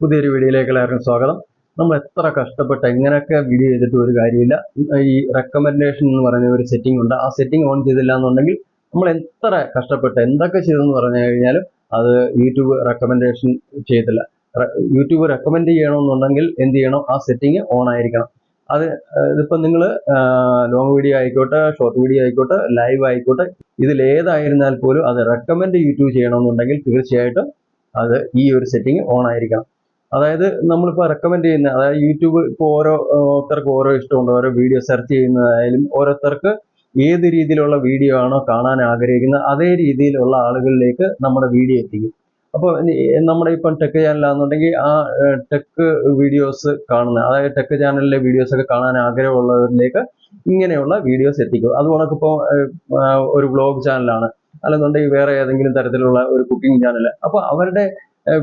പുതിയൊരു വീഡിയോയിലേക്ക് എല്ലാവർക്കും സ്വാഗതം. നമ്മൾ എത്ര കഷ്ടപ്പെട്ട് എങ്ങനെയൊക്കെ വീഡിയോ ചെയ്തിട്ട് ഒരു കാര്യമില്ല. ഈ റെക്കമെൻഡേഷൻ എന്ന് പറയുന്ന ഒരു സെറ്റിംഗ് ഉണ്ട്. ആ സെറ്റിംഗ് ഓൺ ചെയ്തില്ല എന്നുണ്ടെങ്കിൽ നമ്മൾ എത്ര കഷ്ടപ്പെട്ട് എന്തൊക്കെ ചെയ്തെന്ന് പറഞ്ഞു കഴിഞ്ഞാലും അത് യൂട്യൂബ് റെക്കമെൻഡേഷൻ ചെയ്തില്ല. യൂട്യൂബ് റെക്കമെൻഡ് ചെയ്യണമെന്നുണ്ടെങ്കിൽ എന്ത് ചെയ്യണം? ആ സെറ്റിംഗ് ഓൺ ആയിരിക്കണം. അത് ഇതിപ്പോൾ നിങ്ങൾ ലോങ് വീഡിയോ ആയിക്കോട്ടെ, ഷോർട്ട് വീഡിയോ ആയിക്കോട്ടെ, ലൈവ് ആയിക്കോട്ടെ, ഇതിലേതായിരുന്നാൽ പോലും അത് റെക്കമെൻഡ് യൂട്യൂബ് ചെയ്യണമെന്നുണ്ടെങ്കിൽ തീർച്ചയായിട്ടും അത് ഈ ഒരു സെറ്റിംഗ് ഓൺ ആയിരിക്കണം. അതായത് നമ്മളിപ്പോൾ റെക്കമെൻഡ് ചെയ്യുന്ന, അതായത് യൂട്യൂബ് ഇപ്പോൾ ഓരോരുത്തർക്ക് ഓരോ ഇഷ്ടമുണ്ട്. ഓരോ വീഡിയോ സെർച്ച് ചെയ്യുന്നതായാലും ഓരോരുത്തർക്ക് ഏത് രീതിയിലുള്ള വീഡിയോ ആണോ കാണാൻ ആഗ്രഹിക്കുന്നത് അതേ രീതിയിലുള്ള ആളുകളിലേക്ക് നമ്മുടെ വീഡിയോ എത്തിക്കും. അപ്പോൾ നമ്മുടെ ഇപ്പം ടെക് ചാനലാണെന്നുണ്ടെങ്കിൽ ആ ടെക് വീഡിയോസ് കാണുന്ന, അതായത് ടെക് ചാനലിലെ വീഡിയോസ് ഒക്കെ കാണാൻ ആഗ്രഹമുള്ളവരിലേക്ക് ഇങ്ങനെയുള്ള വീഡിയോസ് എത്തിക്കും. അതുകൊണ്ടൊക്കെ ഒരു വ്ലോഗ് ചാനലാണ്, അല്ലെന്നുണ്ടെങ്കിൽ വേറെ ഏതെങ്കിലും തരത്തിലുള്ള ഒരു കുക്കിംഗ് ചാനൽ, അപ്പോൾ അവരുടെ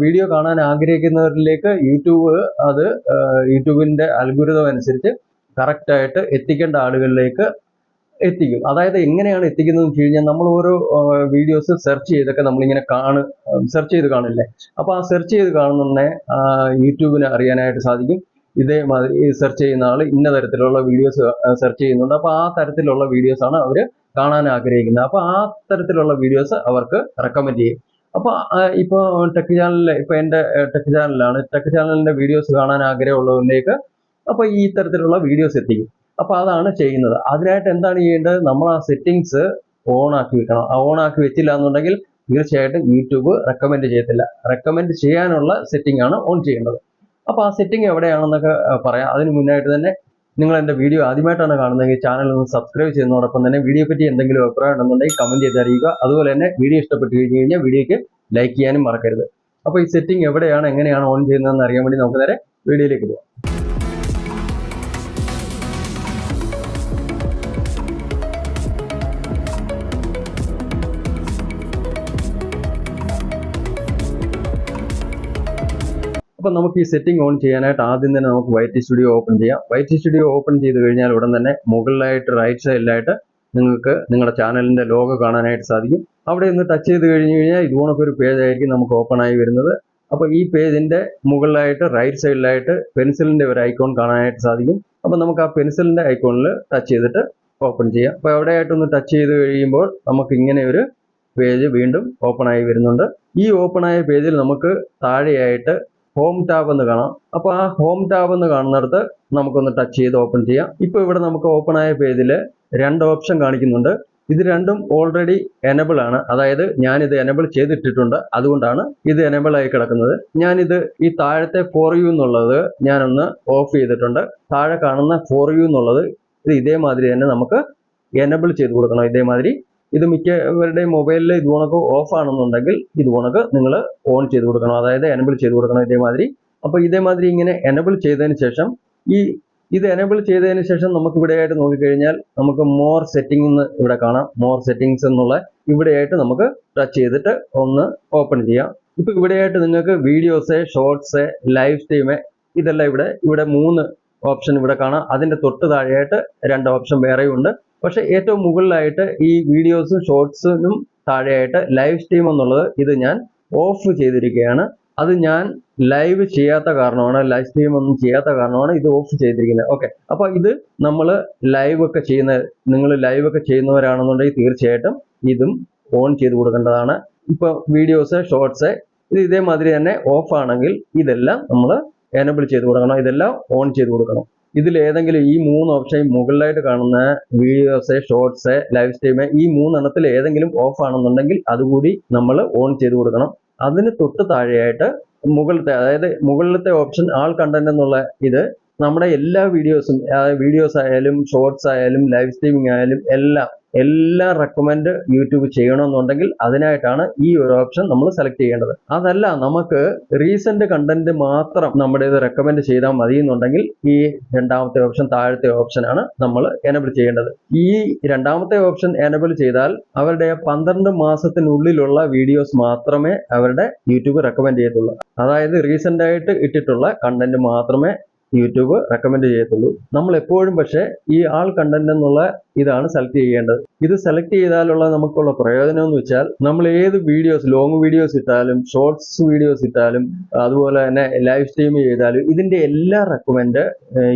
വീഡിയോ കാണാൻ ആഗ്രഹിക്കുന്നവരിലേക്ക് യൂട്യൂബിന്റെ അൽഗോരിതം അനുസരിച്ച് കറക്റ്റായിട്ട് എത്തിക്കേണ്ട ആളുകളിലേക്ക് എത്തിക്കും. അതായത് എങ്ങനെയാണ് എത്തിക്കുന്നത് വെച്ച് കഴിഞ്ഞാൽ, നമ്മൾ ഓരോ വീഡിയോസ് സെർച്ച് ചെയ്തൊക്കെ നമ്മളിങ്ങനെ സെർച്ച് ചെയ്ത് കാണില്ലേ? അപ്പോൾ ആ സെർച്ച് ചെയ്ത് കാണുന്നതിനെ യൂട്യൂബിന് അറിയാനായിട്ട് സാധിക്കും. ഇതേമാതിരി സെർച്ച് ചെയ്യുന്ന ആൾ ഇന്ന തരത്തിലുള്ള വീഡിയോസ് സെർച്ച് ചെയ്യുന്നുണ്ട്, അപ്പോൾ ആ തരത്തിലുള്ള വീഡിയോസ് ആണ് അവർ കാണാൻ ആഗ്രഹിക്കുന്നത്. അപ്പോൾ ആ തരത്തിലുള്ള വീഡിയോസ് അവർക്ക് റെക്കമെൻഡ് ചെയ്യും. അപ്പോൾ ഇപ്പോൾ ടെക് ചാനലിൽ, ഇപ്പോൾ എൻ്റെ ടെക് ചാനലാണ്, ടെക് ചാനലിൻ്റെ വീഡിയോസ് കാണാൻ ആഗ്രഹമുള്ളവരിലേക്ക് അപ്പോൾ ഈ തരത്തിലുള്ള വീഡിയോസ് എത്തിക്കും. അപ്പോൾ അതാണ് ചെയ്യുന്നത്. അതിനായിട്ട് എന്താണ് ചെയ്യേണ്ടത്? നമ്മൾ ആ സെറ്റിങ്സ് ഓൺ ആക്കി വെക്കണം. ഓൺ ആക്കി വെച്ചില്ല എന്നുണ്ടെങ്കിൽ തീർച്ചയായിട്ടും യൂട്യൂബ് റെക്കമെൻഡ് ചെയ്യത്തില്ല. റെക്കമെൻഡ് ചെയ്യാനുള്ള സെറ്റിംഗ് ആണ് ഓൺ ചെയ്യേണ്ടത്. അപ്പോൾ ആ സെറ്റിംഗ് എവിടെയാണെന്നൊക്കെ പറയാം. അതിന് മുന്നായിട്ട് തന്നെ നിങ്ങൾ എൻ്റെ വീഡിയോ ആദ്യമായിട്ടാണ് കാണുന്നതെങ്കിൽ ചാനൽ ഒന്ന് സബ്സ്ക്രൈബ് ചെയ്യുന്നതോടൊപ്പം തന്നെ വീഡിയോ പറ്റി എന്തെങ്കിലും അഭിപ്രായം ഉണ്ടെന്നുണ്ടെങ്കിൽ കമൻറ്റ് ചെയ്ത് അറിയുക. അതുപോലെ തന്നെ വീഡിയോ ഇഷ്ടപ്പെട്ട് കഴിഞ്ഞാൽ വീഡിയോയ്ക്ക് ലൈക്ക് ചെയ്യാനും മറക്കരുത്. അപ്പോൾ ഈ സെറ്റിംഗ് എവിടെയാണ്, എങ്ങനെയാണ് ഓൺ ചെയ്യുന്നതെന്ന് അറിയാൻ വേണ്ടി നമുക്ക് നേരെ വീഡിയോയിലേക്ക് പോകാം. അപ്പോൾ നമുക്ക് ഈ സെറ്റിംഗ് ഓൺ ചെയ്യാനായിട്ട് ആദ്യം തന്നെ നമുക്ക് YT സ്റ്റുഡിയോ ഓപ്പൺ ചെയ്യാം. YT സ്റ്റുഡിയോ ഓപ്പൺ ചെയ്ത് കഴിഞ്ഞാൽ ഉടൻ തന്നെ മുകളിലായിട്ട് റൈറ്റ് സൈഡിലായിട്ട് നിങ്ങൾക്ക് നിങ്ങളുടെ ചാനലിൻ്റെ ലോഗോ കാണാനായിട്ട് സാധിക്കും. അവിടെ ഒന്ന് ടച്ച് ചെയ്ത് കഴിഞ്ഞ് കഴിഞ്ഞാൽ ഇതുപോലൊരു പേജ് ആയിരിക്കും നമുക്ക് ഓപ്പൺ ആയി വരുന്നത്. അപ്പോൾ ഈ പേജിൻ്റെ മുകളിലായിട്ട് റൈറ്റ് സൈഡിലായിട്ട് പെൻസിലിൻ്റെ ഒരു ഐക്കോൺ കാണാനായിട്ട് സാധിക്കും. അപ്പോൾ നമുക്ക് ആ പെൻസിലിൻ്റെ ഐക്കോണിൽ ടച്ച് ചെയ്തിട്ട് ഓപ്പൺ ചെയ്യാം. അപ്പോൾ എവിടെയായിട്ടൊന്ന് ടച്ച് ചെയ്ത് കഴിയുമ്പോൾ നമുക്ക് ഇങ്ങനെ ഒരു പേജ് വീണ്ടും ഓപ്പൺ ആയി വരുന്നുണ്ട്. ഈ ഓപ്പൺ ആയ പേജിൽ നമുക്ക് താഴെയായിട്ട് ഹോം ടാബ് എന്ന് കാണാം. അപ്പോൾ ആ ഹോം ടാബ് എന്ന് കാണുന്നിടത്ത് നമുക്കൊന്ന് ടച്ച് ചെയ്ത് ഓപ്പൺ ചെയ്യാം. ഇപ്പോൾ ഇവിടെ നമുക്ക് ഓപ്പൺ ആയ പേജിൽ രണ്ട് ഓപ്ഷൻ കാണിക്കുന്നുണ്ട്. ഇത് രണ്ടും ഓൾറെഡി എനബിൾ ആണ്. അതായത് ഞാനിത് എനബിൾ ചെയ്തിട്ടിട്ടുണ്ട്, അതുകൊണ്ടാണ് ഇത് എനബിൾ ആയി കിടക്കുന്നത്. ഞാനിത് ഈ താഴത്തെ ഫോർ യു എന്നുള്ളത് ഞാനൊന്ന് ഓഫ് ചെയ്തിട്ടുണ്ട്. താഴെ കാണുന്ന ഫോർ യു എന്നുള്ളത് ഇത് ഇതേമാതിരി തന്നെ നമുക്ക് എനബിൾ ചെയ്ത് കൊടുക്കണം. ഇതേമാതിരി ഇത് മിക്കവരുടെയും മൊബൈലിൽ ഇത് കണക്ക് ഓഫ് ആണെന്നുണ്ടെങ്കിൽ ഇത് കണക്ക് നിങ്ങൾ ഓൺ ചെയ്ത് കൊടുക്കണം, അതായത് എനബിൾ ചെയ്ത് കൊടുക്കണം ഇതേമാതിരി. അപ്പോൾ ഇതേമാതിരി ഇങ്ങനെ എനബിൾ ചെയ്തതിന് ശേഷം ഇത് എനബിൾ ചെയ്തതിന് ശേഷം നമുക്ക് ഇവിടെയായിട്ട് നോക്കിക്കഴിഞ്ഞാൽ നമുക്ക് മോർ സെറ്റിംഗ് എന്ന് ഇവിടെ കാണാം. മോർ സെറ്റിംഗ്സ് എന്നുള്ള ഇവിടെയായിട്ട് നമുക്ക് ടച്ച് ചെയ്തിട്ട് ഒന്ന് ഓപ്പൺ ചെയ്യാം. ഇപ്പോൾ ഇവിടെയായിട്ട് നിങ്ങൾക്ക് വീഡിയോസ്, ഷോർട്സ്, ലൈവ് സ്ട്രീം ഇതെല്ലാം ഇവിടെ 3 ഓപ്ഷൻ ഇവിടെ കാണാം. അതിൻ്റെ തൊട്ട് താഴെയായിട്ട് 2 ഓപ്ഷൻ വേറെയും ഉണ്ട്. പക്ഷെ ഏറ്റവും മുകളിലായിട്ട് ഈ വീഡിയോസും ഷോർട്സിനും താഴെയായിട്ട് ലൈവ് സ്ട്രീം എന്നുള്ളത് ഇത് ഞാൻ ഓഫ് ചെയ്തിരിക്കുകയാണ്. അത് ഞാൻ ലൈവ് ചെയ്യാത്ത കാരണമാണ്, ലൈവ് സ്ട്രീം ഒന്നും ചെയ്യാത്ത കാരണമാണ് ഇത് ഓഫ് ചെയ്തിരിക്കുന്നത്. ഓക്കെ, അപ്പോൾ ഇത് നിങ്ങൾ ലൈവ് ഒക്കെ ചെയ്യുന്നവരാണെന്നുണ്ടെങ്കിൽ തീർച്ചയായിട്ടും ഇതും ഓൺ ചെയ്ത് കൊടുക്കേണ്ടതാണ്. ഇപ്പോൾ വീഡിയോസ്, ഷോർട്സ് ഇത് ഇതേമാതിരി തന്നെ ഓഫ് ആണെങ്കിൽ ഇതെല്ലാം നമ്മൾ എനബിൾ ചെയ്ത് കൊടുക്കണം, ഇതെല്ലാം ഓൺ ചെയ്ത് കൊടുക്കണം. ഇതിലേതെങ്കിലും ഈ 3 ഓപ്ഷൻ മുകളിലായിട്ട് കാണുന്ന വീഡിയോസ്, ഷോർട്സ്, ലൈവ് സ്ട്രീം ഈ 3 എണ്ണത്തിൽ ഏതെങ്കിലും ഓഫ് ആണെന്നുണ്ടെങ്കിൽ അതുകൂടി നമ്മൾ ഓൺ ചെയ്ത് കൊടുക്കണം. അതിന് തൊട്ട് താഴെയായിട്ട് മുകളിലത്തെ ഓപ്ഷൻ ആൾ കണ്ടന്റ് എന്നുള്ള ഇത് നമ്മുടെ എല്ലാ വീഡിയോസ് ആയാലും ഷോർട്സ് ആയാലും ലൈവ് സ്ട്രീമിംഗ് ആയാലും എല്ലാം റെക്കമെൻഡ് യൂട്യൂബ് ചെയ്യണമെന്നുണ്ടെങ്കിൽ അതിനായിട്ടാണ് ഈ ഒരു ഓപ്ഷൻ നമ്മൾ സെലക്ട് ചെയ്യേണ്ടത്. അതല്ല നമുക്ക് റീസെന്റ് കണ്ടന്റ് മാത്രം നമ്മുടെ ഇത് റെക്കമെൻഡ് ചെയ്താൽ മതി എന്നുണ്ടെങ്കിൽ ഈ രണ്ടാമത്തെ ഓപ്ഷൻ, താഴത്തെ ഓപ്ഷനാണ് നമ്മൾ എനബിൾ ചെയ്യേണ്ടത്. ഈ രണ്ടാമത്തെ ഓപ്ഷൻ എനബിൾ ചെയ്താൽ അവരുടെ 12 മാസത്തിനുള്ളിലുള്ള വീഡിയോസ് മാത്രമേ അവരുടെ യൂട്യൂബ് റെക്കമെൻഡ് ചെയ്യത്തുള്ളൂ. അതായത് റീസെന്റ് ആയിട്ട് ഇട്ടിട്ടുള്ള കണ്ടന്റ് മാത്രമേ യൂട്യൂബ് റെക്കമെൻഡ് ചെയ്യത്തുള്ളൂ. നമ്മൾ എപ്പോഴും പക്ഷേ ഈ ആൾ കണ്ടന്റ് എന്നുള്ള ഇതാണ് സെലക്ട് ചെയ്യേണ്ടത്. ഇത് സെലക്ട് ചെയ്താലുള്ള നമുക്കുള്ള പ്രയോജനം എന്ന് വെച്ചാൽ നമ്മൾ ഏത് വീഡിയോസ്, ലോങ് വീഡിയോസ് ഇട്ടാലും ഷോർട്സ് വീഡിയോസ് ഇട്ടാലും അതുപോലെ തന്നെ ലൈവ് സ്ട്രീം ചെയ്താലും ഇതിന്റെ എല്ലാ റെക്കമെൻഡ്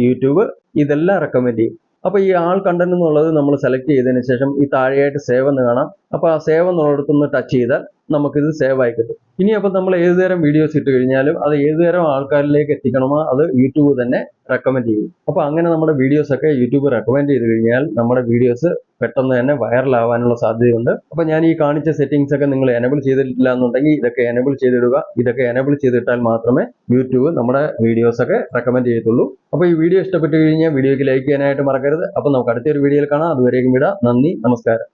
യൂട്യൂബ് ഇതെല്ലാം റെക്കമെൻഡ് ചെയ്യും. അപ്പോൾ ഈ ആൾ കണ്ടന്റ് എന്നുള്ളത് നമ്മൾ സെലക്ട് ചെയ്തതിന് ശേഷം ഈ താഴെയായിട്ട് സേവ് എന്ന് കാണാം. അപ്പോൾ ആ സേവ് എന്നുള്ളിടത്തുനിന്ന് ടച്ച് ചെയ്താൽ നമുക്കിത് സേവ് ആയി കിട്ടും. ഇനി അപ്പോൾ നമ്മൾ ഏതുതരം വീഡിയോസ് ഇട്ട് കഴിഞ്ഞാലും അത് ഏതുതരം ആൾക്കാരിലേക്ക് എത്തിക്കണമോ അത് യൂട്യൂബ് തന്നെ റെക്കമെൻഡ് ചെയ്യും. അപ്പോൾ അങ്ങനെ നമ്മുടെ വീഡിയോസ് ഒക്കെ യൂട്യൂബ് റെക്കമെൻഡ് ചെയ്ത് കഴിഞ്ഞാൽ നമ്മുടെ വീഡിയോസ് പെട്ടെന്ന് തന്നെ വൈറൽ ആവാനുള്ള സാധ്യതയുണ്ട്. അപ്പോൾ ഞാൻ ഈ കാണിച്ച സെറ്റിംഗ്സ് ഒക്കെ നിങ്ങൾ എനേബിൾ ചെയ്തിട്ടില്ല എന്നുണ്ടെങ്കിൽ ഇതൊക്കെ എനേബിൾ ചെയ്തിടുക. ഇതൊക്കെ എനേബിൾ ചെയ്തിട്ടാൽ മാത്രമേ യൂട്യൂബ് നമ്മുടെ വീഡിയോസ് ഒക്കെ റെക്കമെൻഡ് ചെയ്യത്തുള്ളൂ. അപ്പോൾ ഈ വീഡിയോ ഇഷ്ടപ്പെട്ട് കഴിഞ്ഞാൽ വീഡിയോയ്ക്ക് ലൈക്ക് ചെയ്യാനായിട്ട് മറക്കരുത്. അപ്പോൾ നമുക്ക് അടുത്തൊരു വീഡിയോയിൽ കാണാം. അതുവരേക്കും വിടാം. നന്ദി, നമസ്കാരം.